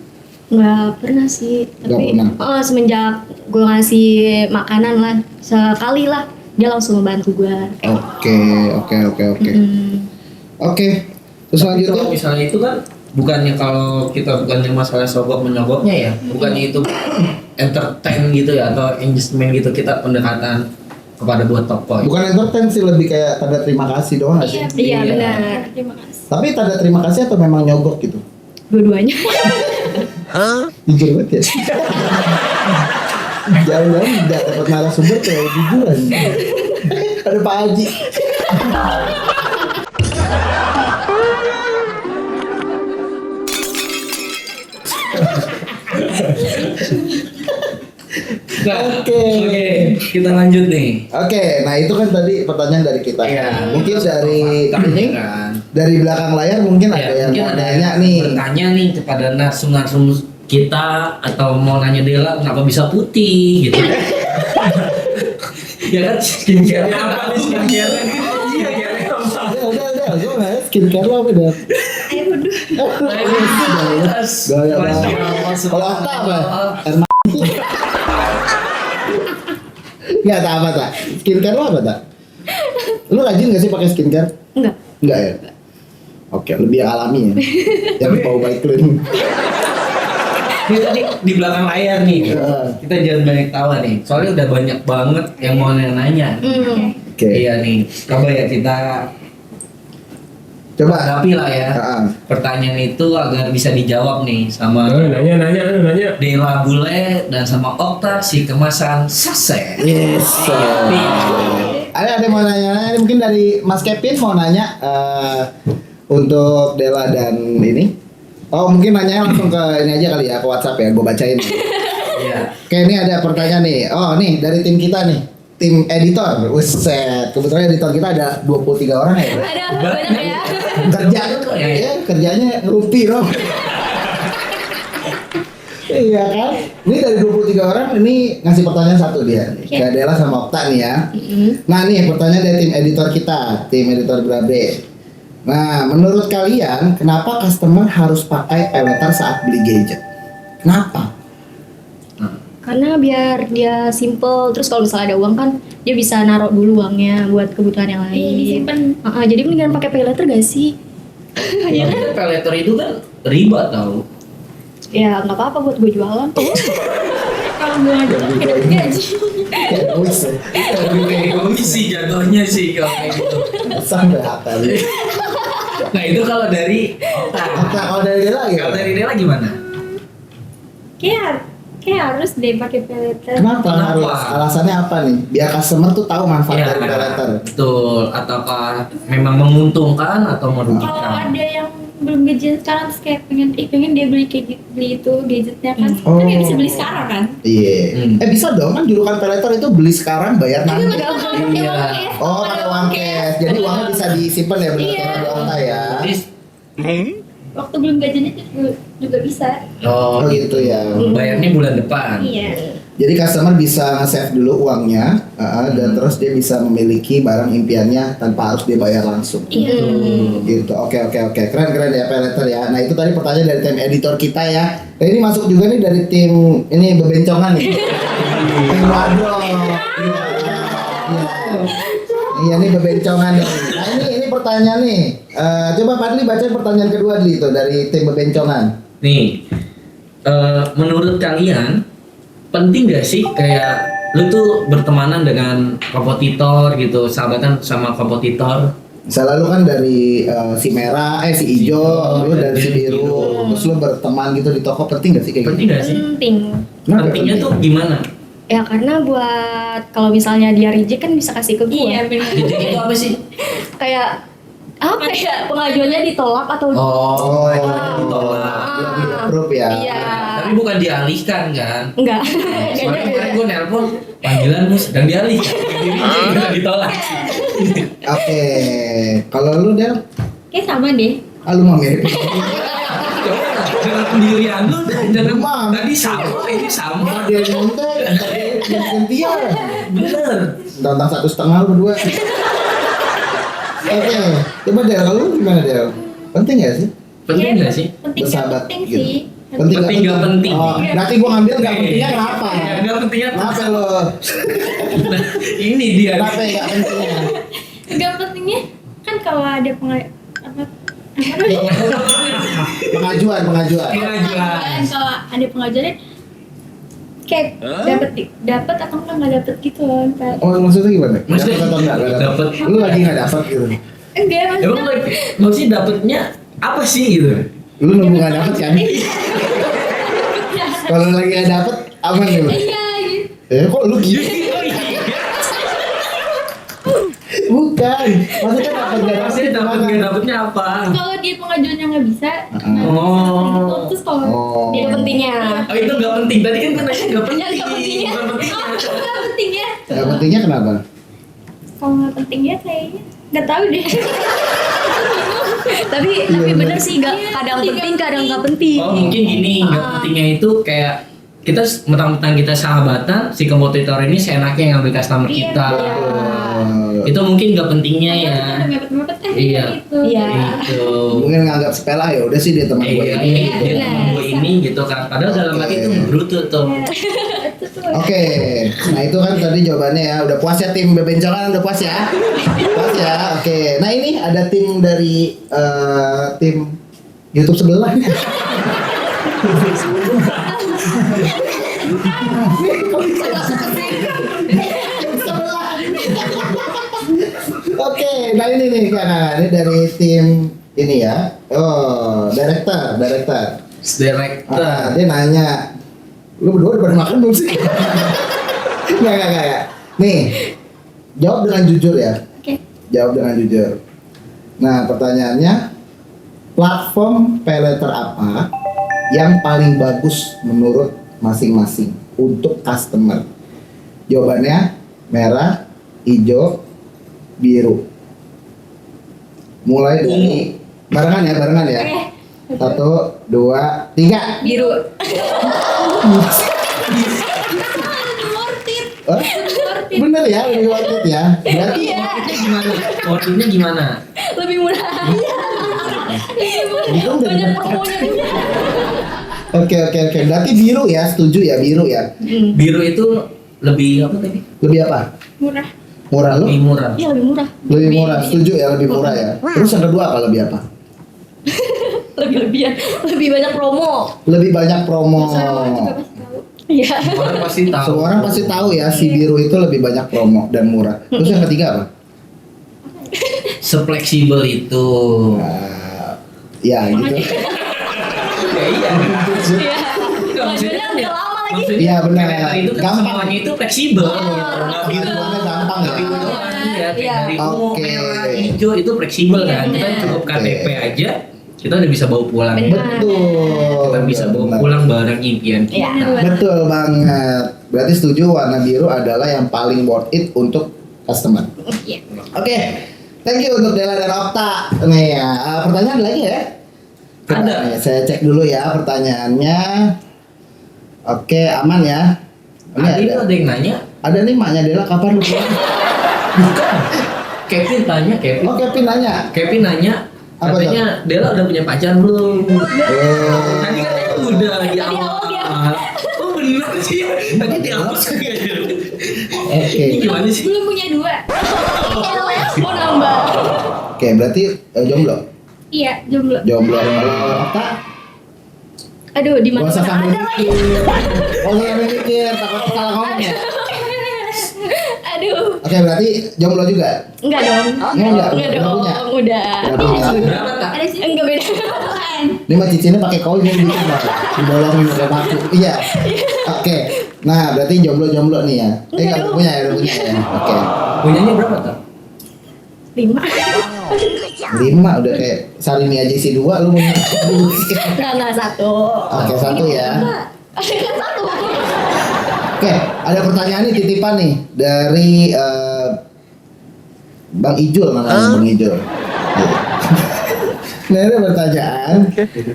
Nggak pernah sih. Nggak Tapi pernah. semenjak gue ngasih makanan lah sekali lah dia langsung membantu gue. Oke. Oke. Terus Tapi selanjutnya? kalau misalnya itu kan bukannya kalau kita bukannya masalah sogok menyogoknya ya, bukannya itu entertain gitu ya atau engagement gitu kita pendekatan kepada buat tokoh. Bukan entertain sih, lebih kayak tanda terima kasih doang nggak sih? Iya Iya. benar. Terima kasih. Tapi tanda terima kasih atau memang nyogok gitu? Dua-duanya. Jujur banget ya. Jangan-jangan tidak dapat narasumber kayak jujuran. Ada Pak Haji. Nah, Oke. kita lanjut nih. Oke, nah itu kan tadi pertanyaan dari kita. Iya. Mungkin dari ini, kan. dari belakang layar mungkin ada Ya, yang mungkin mau ada nanya yang nih. bertanya nih kepada narsum-narsum kita atau mau nanya Dela kenapa bisa putih gitu. Ya kan skincare apa nih skincare? Iya ya. Udah, gue nggak ya, skincare lo apa dah? Ayo dulu. Gaya banget. Kalau Okta apa? Air mati. Nggak tak apa tak? Skincare lo apa tak? Lu rajin nggak sih pakai skincare? Enggak. Enggak ya? Oke, lebih yang alami ya. Yang bau baik clean. Ini tadi di belakang layar nih. Iya. Kita jangan banyak tawa nih. Soalnya udah banyak banget yang mau nanya. Oke. Iya nih. Coba ya kita Coba. hadapi lah ya. Ah. Pertanyaan itu agar bisa dijawab nih sama Nanya. Dela Bule dan sama Okta si kemasan sase. Yes. Ada yang mau nanya, mungkin dari Mas Kevin mau nanya untuk Dela dan ini. Oh mungkin nanya langsung ke ini aja kali ya, ke WhatsApp ya, gue bacain. Iya. Oke, ini ada pertanyaan nih. Oh nih dari tim kita nih, tim editor. Buset, kebetulan editor kita ada 23 orang ya. Ada banyak ya. Kerja, ya, kerjanya ngerumpi dong. Iya kan? Ini dari 23 orang ini ngasih pertanyaan satu dia. Kayak Dela sama Okta nih ya. Nah nih pertanyaan dari tim editor kita, tim editor Brabe. Nah, menurut kalian kenapa customer harus pakai pay letter saat beli gadget? Kenapa? Karena biar dia simple, terus kalau misalnya ada uang kan dia bisa naruh dulu uangnya buat kebutuhan yang lain. Iya, disimpan. Jadi mendingan pakai pay letter gak sih? Ya kan pay letter itu kan riba tau. Ya nggak apa-apa buat gue jualan. Kalau gue ngajak kita gaji. Egois ya. Lebih kayak egois sih jatuhnya sih kalau kayak gitu. Sampai hata lu. Nah itu kalau dari Okta. Okta, kalau dari Dela ya? Kalau dari Dela gimana? Kayak harus deh pakai pay letter. Kenapa Kenapa? harus? Alasannya apa nih? Biar customer tuh tahu manfaat Iya, dari pay letter. betul. Ataukah memang menguntungkan atau Kalau merugikan? ada yang belum gadget sekarang terus kayak pengen dia beli beli itu gadgetnya kan, Oh. kan dia bisa beli sekarang kan. Iya. Hmm. Bisa dong kan julukan pay letter itu beli sekarang bayar Tapi nanti. pakai Iya. uang cash. Oh, pakai uang cash. Jadi uangnya bisa disimpan ya benar Iya. benar Okta ya. Terus, Waktu belum gajiannya juga bisa. Oh oh, gitu ya. bayarnya bulan depan. Iya. Jadi customer bisa nge-save dulu uangnya dan terus dia bisa memiliki barang impiannya tanpa harus dia bayar langsung. Iya. Gitu. Oke. Keren ya pay letter ya. Nah, itu tadi pertanyaan dari tim editor kita ya. Nah, ini masuk juga nih dari tim ini bebencongan nih. Tim wadrok. Iya nih bebencongan nih. Nah, ini pertanyaan nih. Coba Fadli baca pertanyaan kedua dulu itu dari tim bebencongan. Nih, menurut kalian penting gak sih kayak lu tuh bertemanan dengan kompetitor gitu, sahabatan sama kompetitor? Misalnya lu kan dari si merah, si hijau, lu dari si biru, terus lu berteman gitu di toko, penting gak sih kayak Penting gitu? gak sih? Penting. Kenapa Pentingnya penting? tuh gimana? Ya karena buat kalau misalnya dia reject kan bisa kasih ke gue. Iya benar. Jadi itu apa sih? Kayak apa ya, pengajuannya ditolak atau Oh, ditolak. yang di approve ya. Iya. Tapi bukan dialihkan kan? enggak. Soalnya kemarin gue nelpon panggilanmu sedang dialihkan, udah ditolak. Oke, kalau lu Del, Kayak sama deh. lu mah mirip. Coba dengan pendirian lu dan Emang. tadi sama, ini sama. Dia nyontek, gantian. Bener. Tentang 1,5 lu berdua. Oke, coba Del, kalau lu gimana Del? Penting gak sih? Penting Iya, gak sih? Penting Bersahabat penting gitu. sih. Penting Nggak penting. Oh, berarti gua ngambil gak pentingnya kenapa? Gak pentingnya Kenapa lo? Nah, ini dia. Kenapa gak pentingnya? Gak pentingnya kan kalau ada Pengajuan. Pengajuan. kalau ada pengajuannya kayak dapat atau nggak dapet gitu loh ntar. Oh maksudnya gimana? Maksudnya Dapet atau enggak? dapet. Lu lagi nggak dapet gitu? Enggak Emang maksudnya maksudnya dapetnya apa sih gitu? Lu nunggu nggak dapet kan? Kalau lagi nggak dapet aman ya? iya gitu. Kok lu gitu? Bukan, maksudnya dapet nggak dapet Maksudnya dapet gimana? nggak dapetnya apa? Kalau dia pengajuannya nggak bisa, Oh. terus kalau Oh. Itu pentingnya. Oh itu nggak penting. Tadi kan gue nanya nggak penting. Nggak pentingnya. Bukan pentingnya. nggak penting ya. Nggak pentingnya kenapa? Kalau nggak penting ya kayaknya nggak tahu deh. Tapi bener sih, kadang penting, penting, nggak kadang penting. nggak penting. Oh mungkin gini, nggak pentingnya itu kayak kita mentang-mentang kita sahabatan, si kompetitor ini seenaknya ngambil customer Iya, kita. Itu mungkin nggak pentingnya ya. Udah mepet-mepet Iya. gitu. Iya. Gitu. Mungkin nganggap sepele ya udah sih dia teman gue Iya, ini. iya, dia temen gue ini gitu kan. Padahal dalam hati itu bruto tuh. Itu tuh. Oke, nah itu kan tadi jawabannya ya. Udah puas ya tim Bebencokan, udah puas ya? Puas ya, oke. Nah ini ada tim dari tim YouTube sebelah. Oke, nah ini nih kan, ini dari tim ini ya. Oh, director. Director. Dia nanya, lu berdua udah pada makan belum sih? Nggak. Nih, jawab dengan jujur ya. Oke. Jawab dengan jujur. Nah, pertanyaannya, platform paylater apa yang paling bagus menurut masing-masing untuk customer? Jawabannya merah, hijau, biru. Mulai dari barengan ya. Oke. 1, 2, 3. Biru. Worth it. Oh, bener ya, lebih worth it ya. Berarti Worth-nya gimana? Worth-nya gimana? Lebih murah. itu udah Banyak bener. promonya juga. Oke. Berarti biru ya, setuju ya biru ya. Biru itu lebih apa tadi? Lebih apa? Murah. Murah lu? Lebih murah. Iya, lebih murah. Lebih murah, setuju ya lebih murah ya. Terus yang kedua apa lebih apa? Lebih banyak promo. Lebih banyak promo. Soalnya orang juga pasti tahu. Iya. Orang pasti tahu. Semua orang pasti tahu ya si biru itu lebih banyak promo dan murah. Terus yang ketiga apa? Sefleksibel itu. Ya gitu. Ya iya. Iya. Nggak, maksudnya Majunya udah lama lagi. maksudnya Iya, benar. kereta itu kan Gampang. semuanya itu fleksibel. Nggak gitu. Bantuannya gampang ya. Nggak gitu doang. Iya, kayak Iya. dari ungu, Oke. merah, hijau itu fleksibel kan. Kita cukup Oke. KTP aja, kita udah bisa bawa pulang. Benar. Betul. Kita bisa bawa Benar. pulang barang impian Iya. kita. Betul banget. Berarti setuju warna biru adalah yang paling worth it untuk customer. Iya. Oke. Thank you untuk Dela dan Okta. Nih ya, pertanyaan lagi ya? Coba Ada. nih, saya cek dulu ya pertanyaannya. Oke, aman ya. Ini Ada itu ada. ada yang nanya, Ada nih maknya Dela kapan lu pulang? Kevin tanya, Kevin. Oh, Kevin nanya. Kevin nanya, Apa katanya Dela udah punya pacar belum? Oh. Tadi katanya udah di awal awal. Oh bener sih, tadi di awal sih. Oke. Ini gimana sih? Belum punya 2. Mau nambah. Oke, berarti jomblo. Iya, jomblo. Jomblo. Kalau Okta, Aduh, di gak mana usah sambil ada lagi. mikir. Gak usah sambil mikir, takut salah ngomong ya. Aduh. Oke, berarti jomblo juga. Enggak dong. Enggak Enggak udah dong. punya. Udah. Udah punya. Berapa tak? Ada sih. Enggak beda. Bukan. Ini mah cicinnya pakai koin nih gitu Mbak. Dibolongin udah paku. Iya. Oke. Nah, berarti jomblo nih ya. Enggak Kalau dong. punya ya, udah punya ya. Oke. Punyanya berapa tak? 5. 5 udah kayak Salimi aja isi 2 lu punya. Enggak 1. Oke, 1 ya. Ada kan 1. Oke, ada pertanyaan nih titipan nih dari Bang Ijul namanya, Bang Ijul. Nah, ada pertanyaan.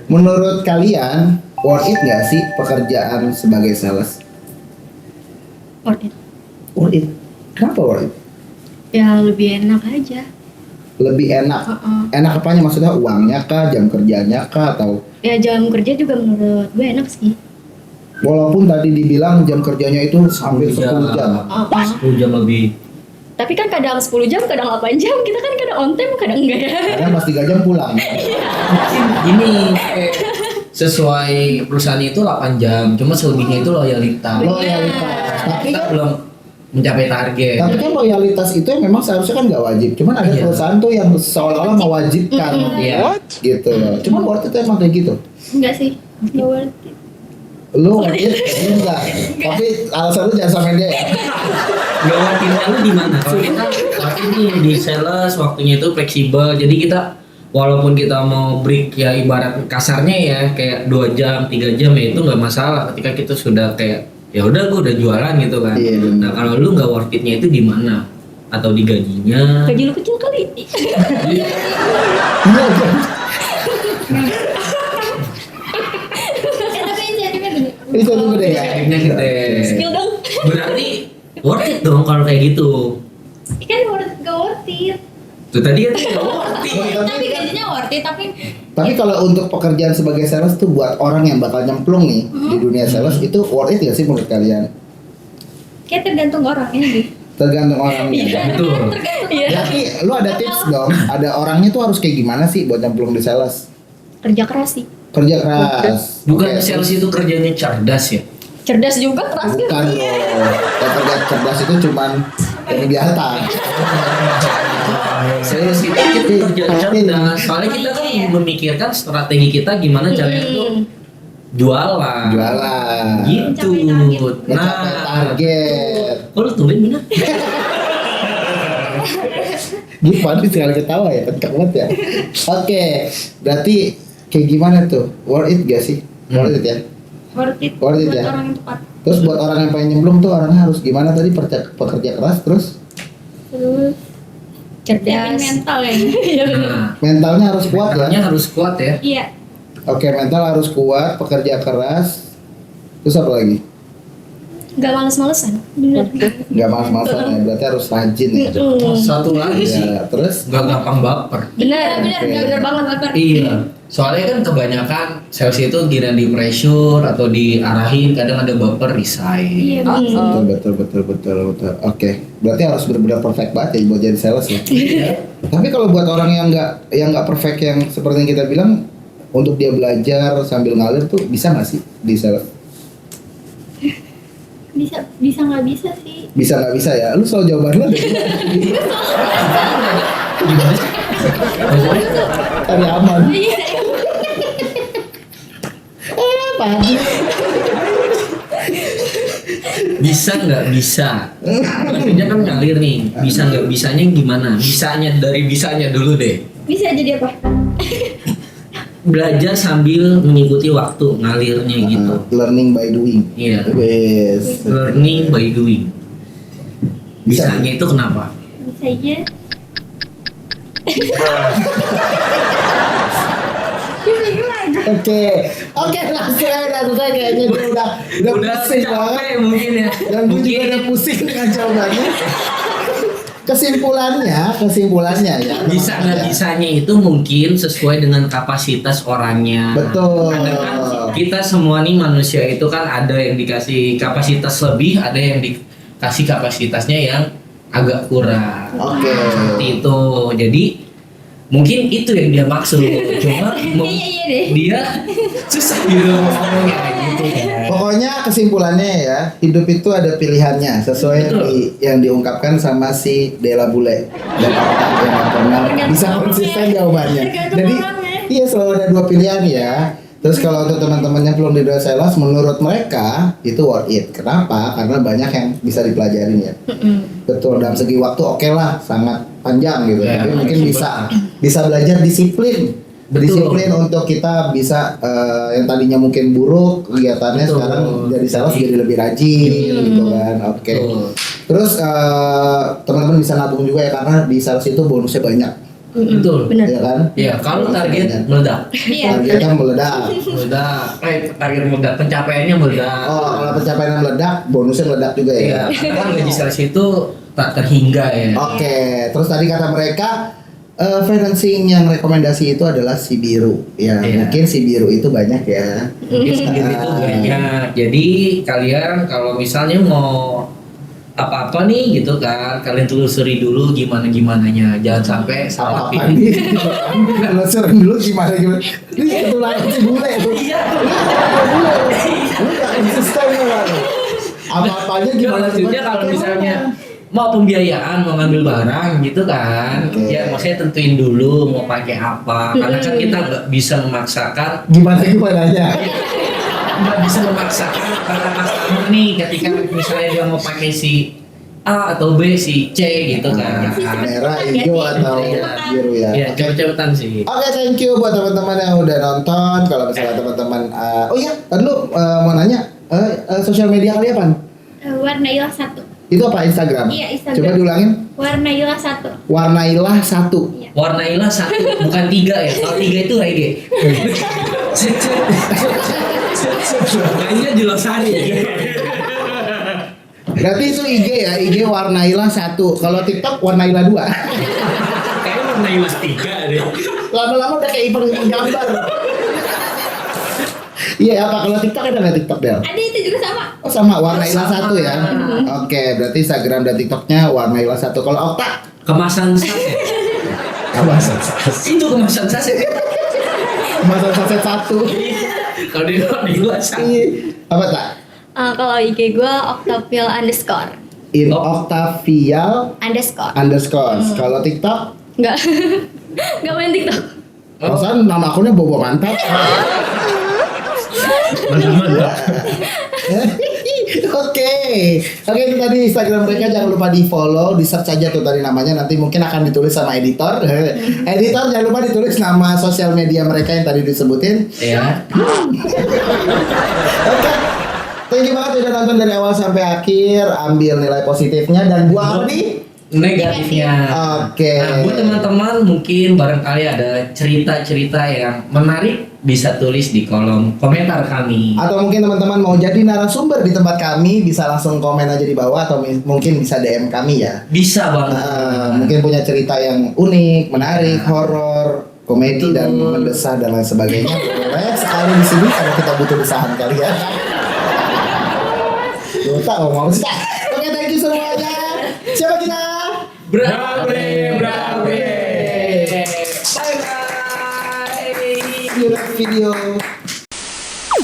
Menurut kalian worth it nggak sih pekerjaan sebagai sales? Worth it. Worth it. Kenapa worth it? Ya lebih enak aja. Lebih enak. Enak apanya maksudnya uangnya kah, jam kerjanya kah atau Ya jam kerja juga menurut gue enak sih. walaupun tadi dibilang jam kerjanya itu hampir 10 jam. 10 jam lebih. Tapi kan kadang 10 jam, kadang 8 jam. Kita kan kadang on time, kadang enggak ya. Kadang pas 3 jam pulang. Mungkin gini, sesuai perusahaan itu 8 jam, cuma selebihnya itu loyalitas. Loyalitas. Tapi Kita kan belum mencapai target. Tapi kan loyalitas itu yang memang seharusnya kan nggak wajib. Cuman ada Iya. perusahaan tuh yang seolah-olah mewajibkan. Iya. Gitu loh. Cuman worth it emang kayak gitu. Enggak sih, nggak worth it. Lu worth it, lu enggak. Tapi alasan lu jangan samain dia ya. Gak waktunya lu di mana? Kalau kita waktu ini di sales waktunya itu fleksibel. Jadi kita walaupun kita mau break ya ibarat kasarnya ya kayak 2 jam, 3 jam ya itu nggak masalah ketika kita sudah kayak ya udah gue udah jualan gitu kan. Iya, bener. Nah kalau lu nggak worth it-nya itu di mana? Atau di gajinya? Gaji lu kecil kali. Iya kan? Tapi insentifnya gede. Itu tuh gede ya. Gajinya gede. Skill dong. Berarti worth it dong kalau kayak gitu. Kan gak worth it. Tuh tadi kan nggak worth it. Tapi gajinya worth it, tapi Tapi kalau untuk pekerjaan sebagai sales tuh buat orang yang bakal nyemplung nih di dunia sales itu worth it gak sih menurut kalian? kayak tergantung orangnya deh. Tergantung orangnya. Betul. Iya. Tapi lu ada tips dong. Ada orangnya tuh harus kayak gimana sih buat nyemplung di sales? Kerja keras sih. Kerja keras. Bukan Oke. sales itu kerjanya cerdas ya? Cerdas juga keras Bukan juga. dong. Yang kerja cerdas itu cuman yang biasa. Sales itu kita kerja cerdas. Soalnya kita kan memikirkan strategi kita gimana caranya tuh jualan. Jualan. Gitu. Mencapai Nah, target. kok lu tumben bener? Gimana sekali ketawa ya, kenceng banget ya. Oke, berarti kayak gimana tuh? Worth it gak sih? Worth it ya. Worth it. Worth it buat ya? orang yang tepat. Terus buat orang yang pengen nyemplung tuh orangnya harus gimana tadi? Pekerja keras terus Terus siapin Cerdas. mental ya. Nah, mentalnya harus kuat mentalnya ya. harus kuat ya. Iya. Oke, mental harus kuat, pekerja keras. Terus apa lagi? Gak males-malesan. Bener. Gak malas-malasan ya, berarti harus rajin ya. Satu lagi sih, Ya, terus gak gampang baper. Bener, Oke. bener banget baper. Iya. Soalnya kan kebanyakan sales itu kira di pressure atau diarahin kadang ada baper resign. Iya. betul. Oke, berarti harus benar-benar perfect banget ya buat jadi sales ya. Tapi kalau buat orang yang nggak perfect yang seperti yang kita bilang, untuk dia belajar sambil ngalir tuh bisa nggak sih di sales? Bisa nggak bisa sih. Bisa nggak bisa ya? Lu selalu jawaban lu deh. Gimana sih? Cari aman. Iya. Padi. Bisa nggak bisa? Artinya kan ngalir nih. Bisa nggak bisanya gimana? Bisanya dari bisanya dulu deh. Bisa jadi apa? Belajar sambil mengikuti waktu ngalirnya gitu. Learning by doing. Iya. Wes. Learning by doing. Bisa. Bisanya itu kenapa? Bisa aja. Oke, langsung kayaknya dia udah pusing banget. capek mungkin ya. Dan gue juga udah pusing dengan jawabannya. Kesimpulannya ya. Bisa nggak bisanya itu mungkin sesuai dengan kapasitas orangnya. Betul. Karena kan kita semua nih manusia itu kan ada yang dikasih kapasitas lebih, ada yang dikasih kapasitasnya yang agak kurang. Oke. Seperti itu. Jadi mungkin itu yang dia maksud. Cuma Iya deh. dia susah gitu ngomongnya kayak gitu kan. Pokoknya kesimpulannya ya, hidup itu ada pilihannya sesuai Betul. yang diungkapkan sama si Della Bule dan Okta yang nggak pernah bisa konsisten jawabannya. Tergantung Jadi orangnya. iya selalu ada dua pilihan ya. Terus kalau untuk teman-teman yang belum di dunia sales, menurut mereka itu worth it. Kenapa? Karena banyak yang bisa dipelajarin ya. Betul, dalam segi waktu oke lah, sangat panjang gitu. Ya, Tapi mungkin betul. bisa belajar disiplin. Betul. Disiplin untuk kita bisa yang tadinya mungkin buruk kegiatannya Betul. sekarang dari sales jadi lebih rajin gitu kan. Oke. Betul. Terus teman-teman bisa nabung juga ya karena di sales itu bonusnya banyak, Betul. Bener. ya kan? Ya, kalau target Banyak. meledak. Iya. Targetnya meledak. Meledak. Target meledak, pencapaiannya meledak. Oh, kalau pencapaian meledak, bonusnya meledak juga ya. Iya, karena kan gaji sales itu tak terhingga ya. Oke, terus tadi kata mereka financing yang rekomendasi itu adalah si biru. Ya, Iya. mungkin si biru itu banyak ya. Mungkin sendiri itu banyak. Jadi kalian kalau misalnya mau apa-apa nih gitu kan, kalian telusuri dulu gimananya, jangan sampai salah Apa pilih. nih? Kalau sering dulu gimana? Ini ketulan si bule tuh. Iya. Bule. Lu nggak konsisten kan? Apa-apanya gimana? Maksudnya kalau misalnya mau pembiayaan, mau ngambil barang gitu kan, Oke. ya maksudnya tentuin dulu mau pakai apa, karena kan kita nggak bisa memaksakan, Gimananya? nggak bisa memaksakan para customer nih ketika misalnya dia mau pakai si A atau B si C gitu kan. Merah, hijau atau biru ya? Ya, Oke. cepet-cepetan sih. Oke, thank you buat teman-teman yang udah nonton. Kalau misalnya teman-teman, oh iya, tadi lu mau nanya, sosial media kali apa? Warnailah 1. Itu apa Instagram? Iya, Instagram. Coba diulangin. Warnailah 1. Warnailah 1. Warnailah 1 bukan 3 ya. Kalau 3 itu reggae. Kayaknya jelas hari ya. Berarti itu IG ya, IG Warnailah 1. Kalau TikTok Warnailah 2. Kayaknya Warnailah 3 deh. Lama-lama udah kayak event gambar. Iya, apa kalau TikTok ada nggak TikTok Del? Ada itu juga sama. Oh sama Warnailah Sama. 1 ya. Oke, berarti Instagram dan TikToknya Warnailah 1. Kalau Okta Kemasan saset. Kemasan Itu kemasan saset. Kemasan saset 1. Kalau di luar saset. Apa tak? Kalau IG gue Octavial underscore. In Octavial Underscore. Kalau TikTok Enggak. Enggak main TikTok. Perasaan nama akunnya Bobo Mantap. Mantap. Oke, itu tadi Instagram mereka, jangan lupa di follow, di search aja tuh tadi namanya, nanti mungkin akan ditulis sama editor. Editor jangan lupa ditulis nama sosial media mereka yang tadi disebutin. Ya. Oke, thank you banget udah nonton dari awal sampai akhir, ambil nilai positifnya dan buang apa nih? Negatifnya. Oke. Nah, buat teman-teman mungkin barangkali ada cerita-cerita yang menarik, bisa tulis di kolom komentar kami. Atau mungkin teman-teman mau jadi narasumber di tempat kami, bisa langsung komen aja di bawah atau mungkin bisa DM kami ya. Bisa banget. Mungkin punya cerita yang unik, menarik, horor, komedi dan mendesah dan lain sebagainya. Boleh sekali di sini kalau kita butuh desahan kalian. Lu tahu mau sih? Oke, thank you semuanya. Siapa kita? Brabre. Bye bye. See you next video.